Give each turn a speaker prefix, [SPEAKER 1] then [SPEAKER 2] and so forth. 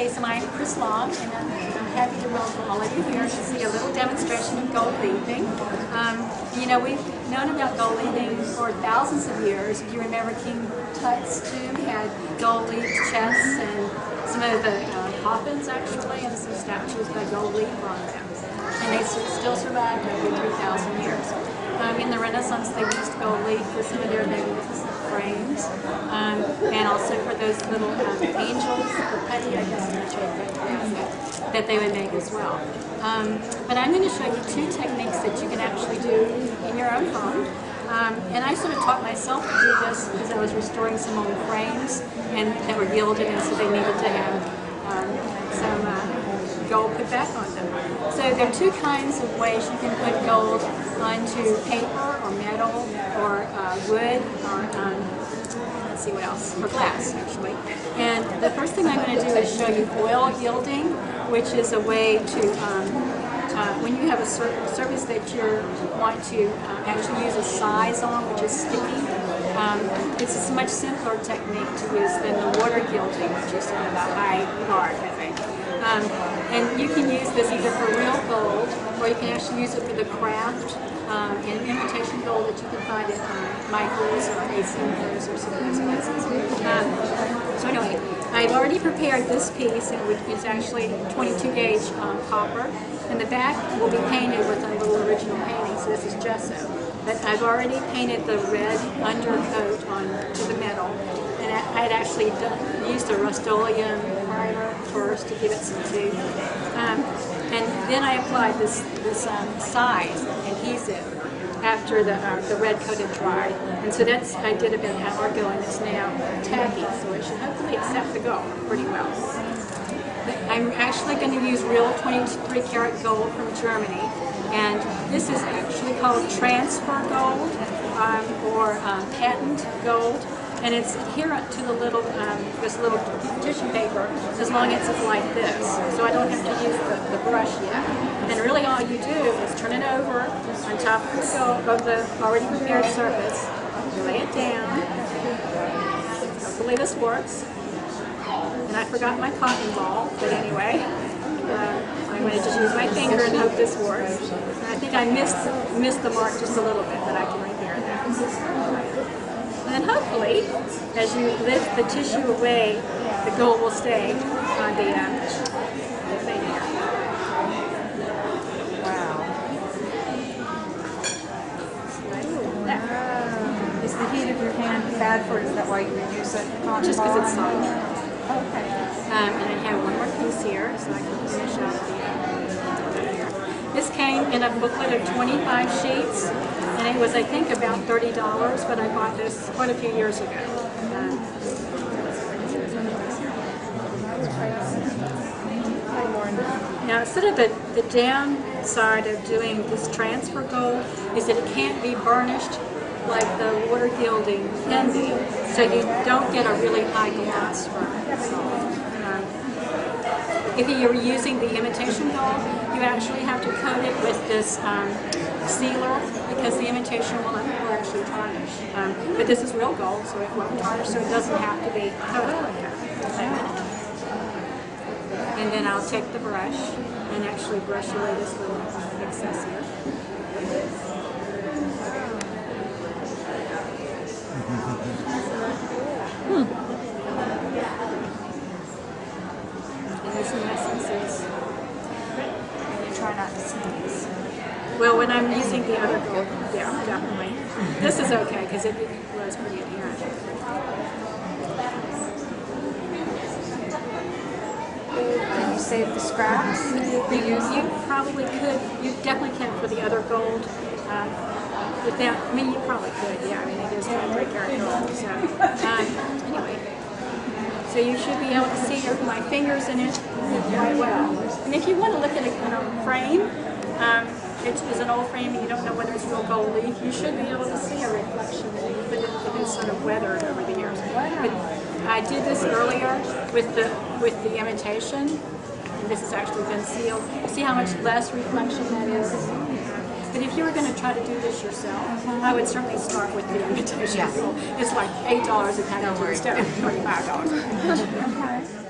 [SPEAKER 1] Okay, so I'm Chris Long, and I'm happy to welcome all of you here to see a little demonstration of gold leafing. You know, we've known about gold leafing for thousands of years. If you remember, King Tut's tomb had gold leaf chests, and some of the coffins actually, and some statues by gold leaf on them. And they still survived over 3,000 years. In the Renaissance, they used gold leaf for some of their magnificent frames, and also for those little angels, or putty, I guess, that they would make as well. But I'm going to show you two techniques that you can actually do in your own home. And I sort of taught myself to do this because I was restoring some old frames and that were gilded, and so they needed to have some gold put back on them. So there are two kinds of ways you can put gold onto paper or metal or wood or let's see what else, or glass actually. And the first thing I'm going to do is show you oil gilding, which is a way to when you have a surface that you want to actually use a size on, which is sticky, it's a much simpler technique to use than the water gilding, which is sort of a high art, I think. And you can use this either for real gold, or you can actually use it for the craft and imitation gold that you can find at Michael's or AC's or some of those places. So anyway, I've already prepared this piece, and it's actually 22 gauge copper, and the back will be painted with a little original painting, so this is gesso. But I've already painted the red undercoat onto the metal, and I had actually used a Rust-Oleum primer first to give it some tooth. And then I applied this size adhesive after the red coat had dried. And so I did about an hour ago, and it's now tacky, so it should hopefully accept the gold pretty well. But I'm actually going to use real 23 karat gold from Germany, and this is actually called transfer gold or patent gold. And it's adherent to the little, this little tissue paper as long as it's like this. So I don't have to use the brush yet. And really all you do is turn it over on top of the already prepared surface. You lay it down. Hopefully this works. And I forgot my cotton ball, but anyway, I'm going to just use my finger and hope this works. And I think I missed the mark just a little bit, but I can repair that. And hopefully, as you lift the tissue away, the gold will stay on the thing here.
[SPEAKER 2] Wow. Is the heat of your hand bad for it? Is that why you use it?
[SPEAKER 1] Just because it's soft.
[SPEAKER 2] Okay.
[SPEAKER 1] And I have one more piece here, so I can finish up the here. This came in a booklet of 25 sheets. And it was, I think, about $30, but I bought this quite a few years ago. Now, sort of the downside of doing this transfer gold is that it can't be burnished like the water gilding can be, so you don't get a really high gloss from it. If you're using the imitation gold, you actually have to coat it with this sealer, because the imitation will actually tarnish. But this is real gold, so it won't tarnish, so it doesn't have to be coated like that. And then I'll take the brush and actually brush away this little excess here. And this in essence is, and you try not to sneeze. Well, when I'm using the other gold, yeah, definitely. This is okay because it was pretty adherent.
[SPEAKER 2] Can you save the scraps?
[SPEAKER 1] You probably could. You definitely can for the other gold. Without, I mean, you probably could. Yeah, I mean, it is 23 karat gold. So anyway, so you should be able to see my fingers in it quite well. And if you want to look at a frame. It is an old frame and you don't know whether it's real gold leaf, you should be able to see a reflection if it is sort of weathered over the years. But I did this earlier with the imitation, and this has actually been sealed. See how much less reflection that is? But if you were going to try to do this yourself, I would certainly start with the imitation. It's like $8 a package instead of $25.
[SPEAKER 2] Okay.